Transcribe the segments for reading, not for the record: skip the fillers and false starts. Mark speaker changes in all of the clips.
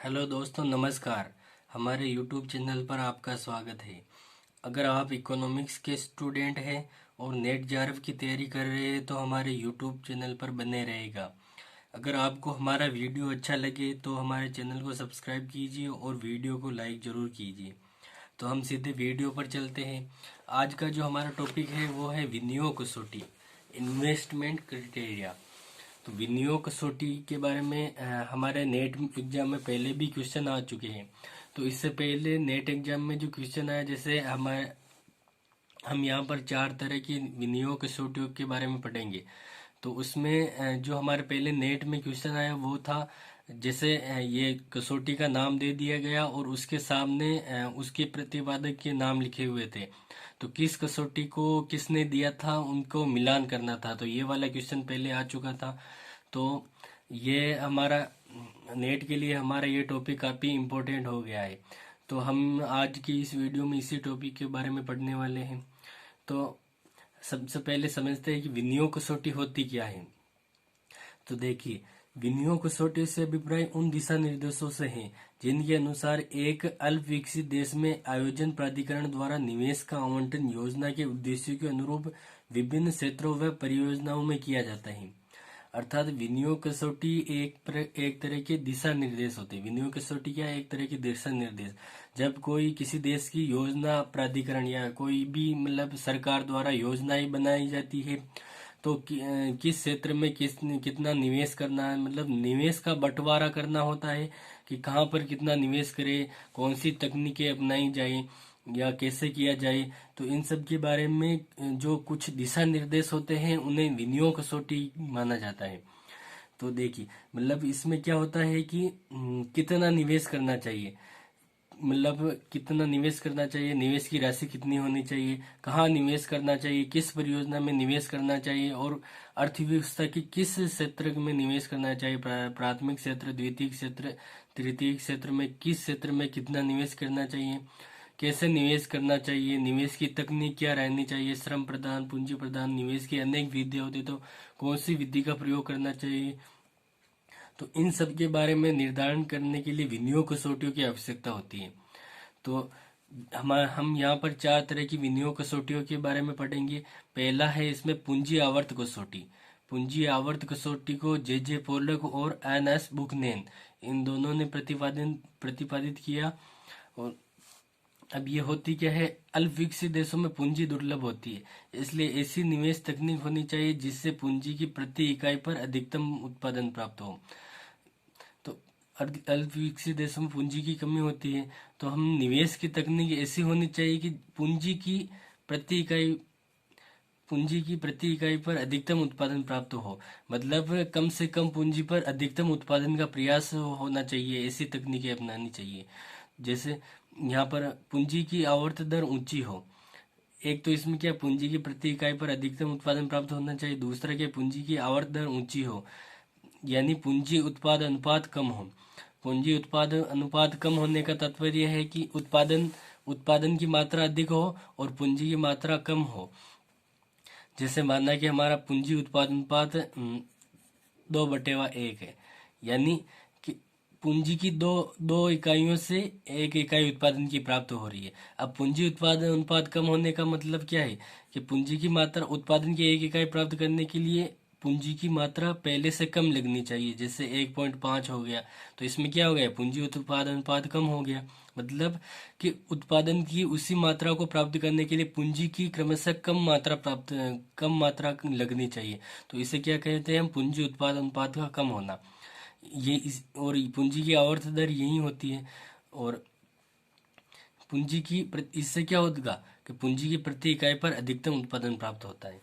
Speaker 1: Hello दोस्तों, नमस्कार। हमारे यूट्यूब चैनल पर आपका स्वागत है। अगर आप इकोनॉमिक्स के स्टूडेंट हैं और नेट जेआरएफ की तैयारी कर रहे हैं तो हमारे यूट्यूब चैनल पर बने रहेगा। अगर आपको हमारा वीडियो अच्छा लगे तो हमारे चैनल को सब्सक्राइब कीजिए और वीडियो को लाइक ज़रूर कीजिए। तो हम सीधे वीडियो पर चलते हैं। आज का जो हमारा टॉपिक है वो है विनियोग कसौटी, इन्वेस्टमेंट क्राइटेरिया। तो विनियोग कसौटी के बारे में हमारे नेट एग्जाम में पहले भी क्वेश्चन आ चुके हैं। तो इससे पहले नेट एग्जाम में जो क्वेश्चन आया, जैसे हम यहाँ पर 4 तरह की विनियोग कसौटियों के बारे में पढ़ेंगे। तो उसमें जो हमारे पहले नेट में क्वेश्चन आया वो था, जैसे ये कसौटी का नाम दे दिया गया और उसके सामने उसके प्रतिपादक के नाम लिखे हुए थे। तो किस कसौटी को किसने दिया था उनको मिलान करना था। तो ये वाला क्वेश्चन पहले आ चुका था। तो ये हमारा नेट के लिए हमारा ये टॉपिक काफ़ी इम्पोर्टेंट हो गया है। तो हम आज की इस वीडियो में इसी टॉपिक के बारे में पढ़ने वाले हैं। तो सबसे पहले समझते हैं कि विनियोग कसौटी होती क्या है। तो देखिए, विनियोग कसौटी से अभिप्राय उन दिशा निर्देशों से है जिनके अनुसार एक अल्प विकसित देश में आयोजन प्राधिकरण द्वारा निवेश का आवंटन योजना के उद्देश्यों के अनुरूप विभिन्न क्षेत्रों व परियोजनाओं में किया जाता है। अर्थात विनियोग कसौटी एक तरह के दिशा निर्देश होते हैं। विनियोग कसौटी क्या है? एक तरह के दिशा निर्देश। जब कोई किसी देश की योजना प्राधिकरण या कोई भी मतलब सरकार द्वारा योजनाएं बनाई जाती है तो किस क्षेत्र में कितना निवेश करना है, मतलब निवेश का बंटवारा करना होता है कि कहाँ पर कितना निवेश करें, कौन सी तकनीकें अपनाई जाए या कैसे किया जाए। तो इन सब के बारे में जो कुछ दिशा निर्देश होते हैं उन्हें विनियोग कसौटी माना जाता है। तो देखिए, मतलब इसमें क्या होता है कि कितना निवेश करना चाहिए, मतलब कितना निवेश करना चाहिए, निवेश की राशि कितनी होनी चाहिए, कहाँ निवेश करना चाहिए, किस परियोजना में निवेश करना चाहिए और अर्थव्यवस्था की किस क्षेत्र में निवेश करना चाहिए, प्राथमिक क्षेत्र, द्वितीय क्षेत्र, तृतीय क्षेत्र में किस क्षेत्र में कितना निवेश करना चाहिए, कैसे निवेश करना चाहिए, निवेश की तकनीक क्या रहनी चाहिए, श्रम प्रदान, पूंजी प्रदान, निवेश की अनेक विधियां होती तो कौन सी विधि का प्रयोग करना चाहिए। तो इन सब के बारे में निर्धारण करने के लिए विनियोग कसौटियों की आवश्यकता होती है। तो हम यहाँ पर 4 तरह की विनियोग कसौटियों के बारे में पढ़ेंगे। पहला है इसमें पूंजी आवर्त कसौटी। पूंजी आवर्त कसौटी को जे पोलक और एन एस बुकनेन, इन दोनों ने प्रतिपादित किया। और अब ये होती क्या है, अल्प विकसित देशों में पूंजी दुर्लभ होती है, इसलिए ऐसी निवेश तकनीक होनी चाहिए जिससे पूंजी की प्रति इकाई पर अधिकतम उत्पादन प्राप्त हो। तो अल्प विकसित देशों में पूंजी की कमी होती है, तो हम निवेश की तकनीक ऐसी होनी चाहिए कि प्रति इकाई पूंजी की प्रति इकाई पर अधिकतम उत्पादन प्राप्त हो। मतलब कम से कम पूंजी पर अधिकतम उत्पादन का प्रयास होना चाहिए, ऐसी तकनीकें अपनानी चाहिए। जैसे यहाँ पर पूंजी की आवर्त दर ऊंची हो। एक तो इसमें क्या, पूंजी की प्रति इकाई पर अधिकतम उत्पादन प्राप्त होना चाहिए। दूसरा क्या, पूंजी की आवर्त दर ऊंची हो, यानी पूंजी उत्पाद अनुपात कम हो। पूंजी उत्पाद अनुपात कम होने का तात्पर्य है कि उत्पादन की मात्रा अधिक हो और पूंजी की मात्रा कम हो। जैसे मानना कि हमारा पूंजी उत्पादन अनुपात 2/1 है, यानी कि पूंजी की दो इकाइयों से एक इकाई उत्पादन की प्राप्त हो रही है। अब पूंजी उत्पादन अनुपात कम होने का मतलब क्या है कि पूंजी की मात्रा, उत्पादन की एक इकाई प्राप्त करने के लिए पूंजी की मात्रा पहले से कम लगनी चाहिए। जैसे 1.5 हो गया, तो इसमें क्या हो गया, पूंजी उत्पादन अनुपात कम हो गया। मतलब कि उत्पादन की उसी मात्रा को प्राप्त करने के लिए पूंजी की क्रमशः कम मात्रा लगनी चाहिए। तो इसे क्या कहते हैं हम, पूंजी उत्पादन अनुपात का कम होना। और पूंजी की आवर्त दर यही होती है। और इससे क्या होगा कि पूंजी की प्रति इकाई पर अधिकतम उत्पादन प्राप्त होता है।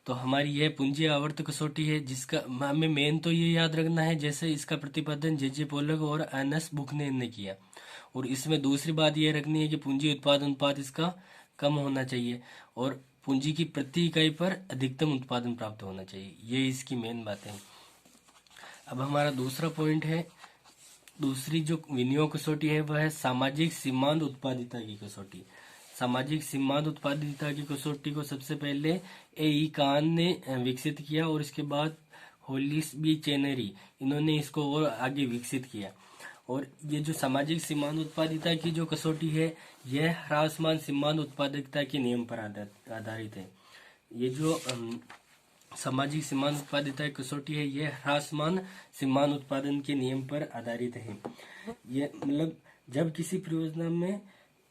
Speaker 1: तो हमारी यह पूंजी आवर्त कसौटी है, जिसका हमें मेन तो ये याद रखना है, जैसे इसका प्रतिपादन जे पोलक और एन एस बुकनेन ने किया। और इसमें दूसरी बात यह रखनी है कि पूंजी उत्पादन अनुपात इसका कम होना चाहिए और पूंजी की प्रति इकाई पर अधिकतम उत्पादन प्राप्त होना चाहिए। ये इसकी मेन बातें हैं। अब हमारा दूसरा पॉइंट है, दूसरी जो विनियोग कसौटी है वह है सामाजिक सीमांत उत्पादिता की कसौटी। सामाजिक सीमांत उत्पादिता की कसौटी को सबसे पहले ए कान ने विकसित किया और इसके बाद होलिस बी चेनेरी, इन्होंने इसको और आगे विकसित किया। और ये जो सामाजिक सीमांत उत्पादिता की जो कसौटी है, यह ह्रासमान सीमांत उत्पादकता के नियम पर आधारित है। ये जो सामाजिक सीमांत उत्पादिता की कसौटी है, यह ह्रासमान सीमांत उत्पादन के नियम पर आधारित है। ये मतलब जब किसी परियोजना में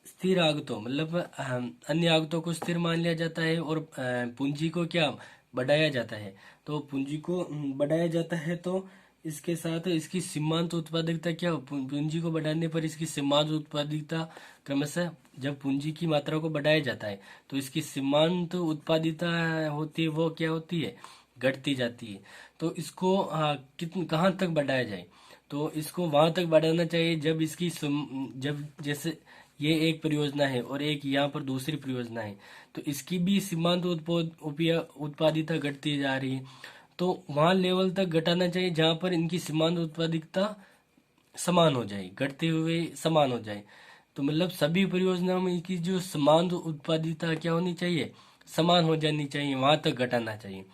Speaker 1: स्थिर आगतों मतलब अन्य आगतों को स्थिर मान लिया जाता है और पूंजी को क्या बढ़ाया जाता है, तो पूंजी को बढ़ाया जाता है, तो इसके साथ इसकी सीमांत उत्पादकता क्या पूंजी को बढ़ाने पर इसकी सीमांत उत्पादकता क्रमशः जब पूंजी की मात्रा को बढ़ाया जाता है तो इसकी सीमांत उत्पादिता होती है वो क्या होती है, घटती जाती है। तो इसको कहाँ तक बढ़ाया जाए, तो इसको वहां तक बढ़ाना चाहिए जब इसकी जब जैसे ये एक परियोजना है और एक यहाँ पर दूसरी परियोजना है, तो इसकी भी सीमांत उत्पादिता घटती जा रही है, तो वहां लेवल तक घटाना चाहिए जहां पर इनकी सीमांत उत्पादिता समान हो जाए, घटते हुए समान हो जाए। तो मतलब सभी परियोजनाओं में इनकी जो सीमांत उत्पादिता क्या होनी चाहिए, समान हो जानी चाहिए, वहां तक घटाना चाहिए।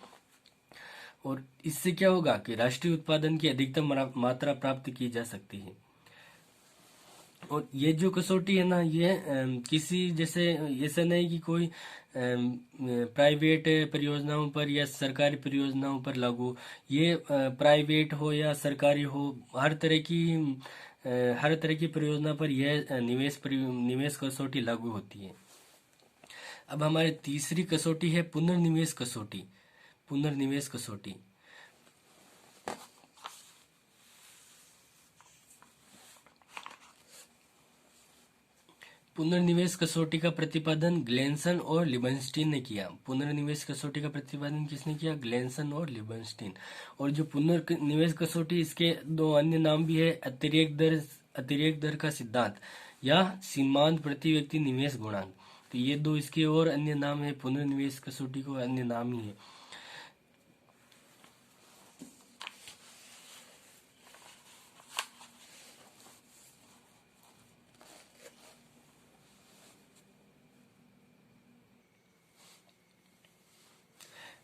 Speaker 1: और इससे क्या होगा कि राष्ट्रीय उत्पादन की अधिकतम मात्रा प्राप्त की जा सकती है। और ये जो कसौटी है ना, ये किसी जैसे ऐसा नहीं कि कोई प्राइवेट परियोजनाओं पर या सरकारी परियोजनाओं पर लागू, ये प्राइवेट हो या सरकारी हो, हर तरह की परियोजना पर यह निवेश कसौटी लागू होती है। अब हमारी तीसरी कसौटी है पुनर्निवेश कसौटी। पुनर्निवेश कसौटी पुनर्निवेश कसौटी का प्रतिपादन ग्लेनसन और लिबनस्टीन ने किया। पुनर्निवेश कसौटी का प्रतिपादन किसने किया, ग्लेनसन और लिबनस्टीन। और जो पुनर्निवेश कसौटी, इसके दो अन्य नाम भी है, अतिरेक दर का सिद्धांत या सीमांत प्रति व्यक्ति निवेश गुणांक। तो ये दो इसके और अन्य नाम है, पुनर्निवेश कसौटी को अन्य नाम ही है।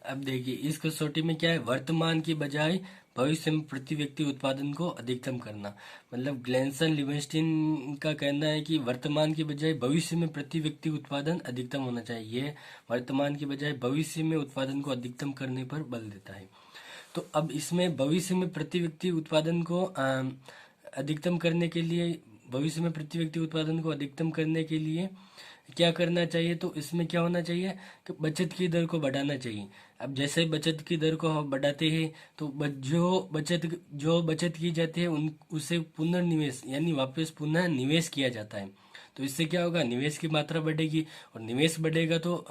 Speaker 1: अब देखिए इस कसौटी में क्या है, वर्तमान की बजाय भविष्य में प्रति व्यक्ति उत्पादन को अधिकतम करना। मतलब ग्लेनसन लिबनस्टीन का कहना है कि वर्तमान की बजाय भविष्य में प्रति व्यक्ति उत्पादन अधिकतम होना चाहिए, वर्तमान की बजाय भविष्य में उत्पादन को अधिकतम करने पर बल देता है। तो अब इसमें भविष्य में प्रति व्यक्ति उत्पादन को अधिकतम करने के लिए, भविष्य में प्रति व्यक्ति उत्पादन को अधिकतम करने के लिए क्या करना चाहिए, तो इसमें क्या होना चाहिए कि बचत की दर को बढ़ाना चाहिए। अब जैसे बचत की दर को हम बढ़ाते हैं तो जो बचत की जाती है उसे पुनर्निवेश यानी वापस पुनः निवेश किया जाता है। तो इससे क्या होगा, निवेश की मात्रा बढ़ेगी, और निवेश बढ़ेगा तो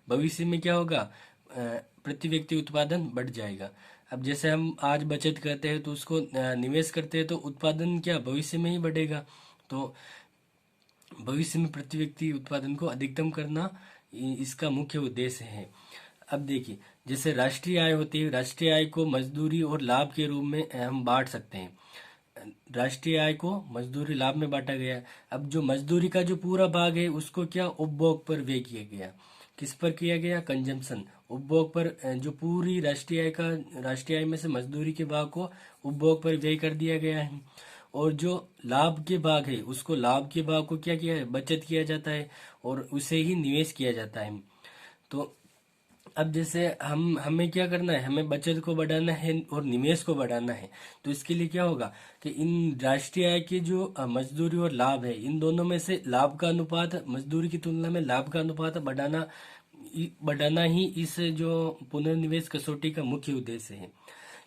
Speaker 1: भविष्य में क्या होगा, प्रति व्यक्ति उत्पादन बढ़ जाएगा। अब जैसे हम आज बचत करते हैं तो उसको निवेश करते हैं तो उत्पादन क्या भविष्य में ही बढ़ेगा। तो भविष्य में प्रति व्यक्ति उत्पादन को अधिकतम करना इसका मुख्य उद्देश्य है। अब देखिए जैसे राष्ट्रीय आय होती है, राष्ट्रीय आय को मजदूरी और लाभ के रूप में हम बांट सकते हैं। राष्ट्रीय आय को मजदूरी लाभ में बांटा गया। अब जो मजदूरी का जो पूरा भाग है उसको क्या उपभोग पर व्यय किया गया, किस पर किया गया, कंजम्पशन, उपभोग पर। जो पूरी राष्ट्रीय आय में से मजदूरी के भाग को उपभोग पर व्यय कर दिया गया है। और जो लाभ के भाग है उसको, लाभ के भाग को क्या किया है, बचत किया जाता है और उसे ही निवेश किया जाता है। तो अब जैसे हमें क्या करना है, हमें बचत को बढ़ाना है और निवेश को बढ़ाना है। तो इसके लिए क्या होगा कि इन राष्ट्रीय आय के जो मजदूरी और लाभ है, इन दोनों में से लाभ का अनुपात, मजदूरी की तुलना में लाभ का अनुपात बढ़ाना ही इस जो पुनर्निवेश कसौटी का मुख्य उद्देश्य है।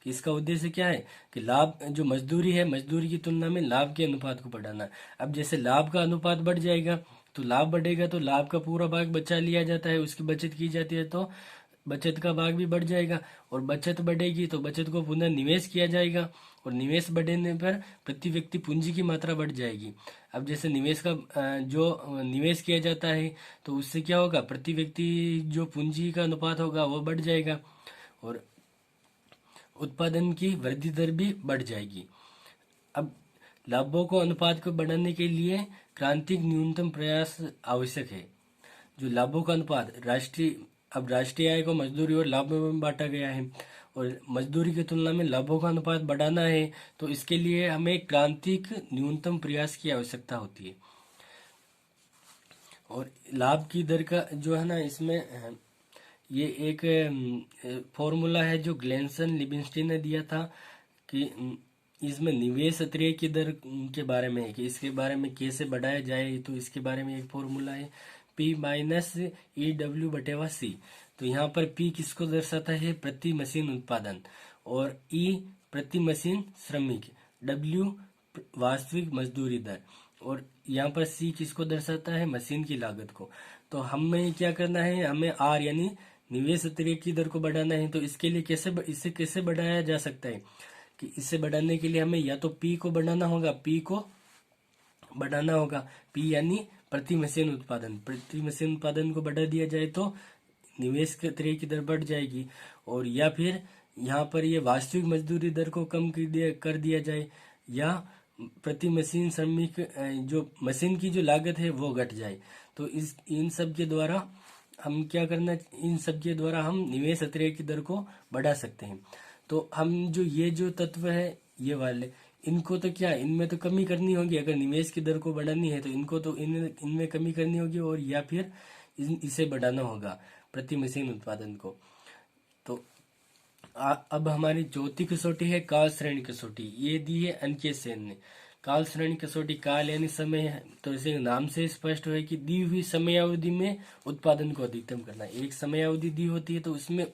Speaker 1: इसका उद्देश्य क्या है कि लाभ, जो मजदूरी है, मजदूरी की तुलना में लाभ के अनुपात को बढ़ाना। अब जैसे लाभ का अनुपात बढ़ जाएगा तो लाभ बढ़ेगा, तो लाभ का पूरा भाग बचा लिया जाता है, उसकी बचत की जाती है, तो बचत का भाग भी बढ़ जाएगा। और बचत बढ़ेगी तो बचत को पुनः निवेश किया जाएगा, और निवेश बढ़ने पर प्रति व्यक्ति पूंजी की मात्रा बढ़ जाएगी। अब जैसे निवेश का जो निवेश किया जाता है तो उससे क्या होगा, प्रति व्यक्ति जो पूंजी का अनुपात होगा वो बढ़ जाएगा, और उत्पादन की वृद्धि दर भी बढ़ जाएगी। अब लाभों को अनुपात को बढ़ाने के लिए क्रांतिक न्यूनतम प्रयास आवश्यक है। जो लाभों का अनुपात, राष्ट्रीय आय को मजदूरी और लाभ में बांटा गया है, और मजदूरी की तुलना में लाभों का अनुपात बढ़ाना है, तो इसके लिए हमें क्रांतिक न्यूनतम प्रयास की आवश्यकता होती है। और लाभ की दर का जो है ना, इसमें ये एक फॉर्मूला है जो ग्लेनसन लिबिंस्टीन ने दिया था कि इसमें निवेश अतिरेक की दर के बारे में है कि इसके बारे में कैसे बढ़ाया जाए। तो इसके बारे में एक फॉर्मूला है P-EW/C। तो यहाँ पर P किसको दर्शाता है? प्रति मशीन उत्पादन, और E प्रति मशीन श्रमिक, W वास्तविक मजदूरी दर, और यहाँ पर C किसको दर्शाता है? मशीन की लागत को। तो हमें क्या करना है? हमें R यानी निवेश अतिरेक की दर को बढ़ाना है। तो इसके लिए इसे कैसे बढ़ाया जा सकता है कि इसे बढ़ाने के लिए हमें या तो P को बढ़ाना होगा, P यानी प्रति मशीन उत्पादन को बढ़ा दिया जाए तो निवेश के अतिरेक की दर बढ़ जाएगी। और या फिर यहाँ पर ये वास्तविक मजदूरी दर को कम कर दिया जाए, या प्रति मशीन श्रमिक जो मशीन की जो लागत है वो घट जाए। तो इन सब के द्वारा हम क्या करना, इन सब के द्वारा हम निवेश अतिरेक की दर को बढ़ा सकते हैं। तो हम ये जो तत्व है ये वाले, इनको तो क्या, इनमें तो कमी करनी होगी। अगर निवेश की दर को बढ़ानी है तो इनको तो इनमें कमी करनी होगी, और या फिर इसे बढ़ाना होगा, प्रति मशीन उत्पादन को। तो अब हमारी चौथी कसौटी है काल श्रेणी कसौटी। ये दी है अनके सेन ने। काल श्रेणी कसौटी, काल यानी समय है, तो इसे नाम से स्पष्ट है कि दी हुई समयावधि में उत्पादन को अधिकतम करना। एक समयावधि दी होती है तो उसमें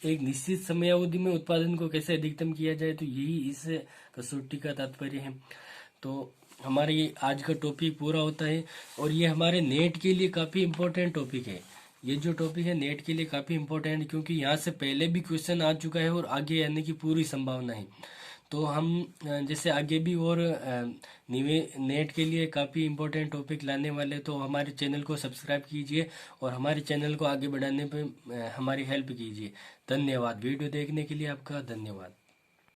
Speaker 1: एक निश्चित समयावधि में उत्पादन को कैसे अधिकतम किया जाए, तो यही इस कसौटी का तात्पर्य है। तो हमारे ये आज का टॉपिक पूरा होता है, और ये हमारे नेट के लिए काफ़ी इम्पोर्टेंट टॉपिक है। ये जो टॉपिक है नेट के लिए काफ़ी इम्पोर्टेंट है, क्योंकि यहाँ से पहले भी क्वेश्चन आ चुका है और आगे आने की पूरी संभावना है। तो हम जैसे आगे भी और नेट के लिए काफ़ी इम्पोर्टेंट टॉपिक लाने वाले, तो हमारे चैनल को सब्सक्राइब कीजिए और हमारे चैनल को आगे बढ़ाने पे हमारी हेल्प कीजिए। धन्यवाद। वीडियो देखने के लिए आपका धन्यवाद।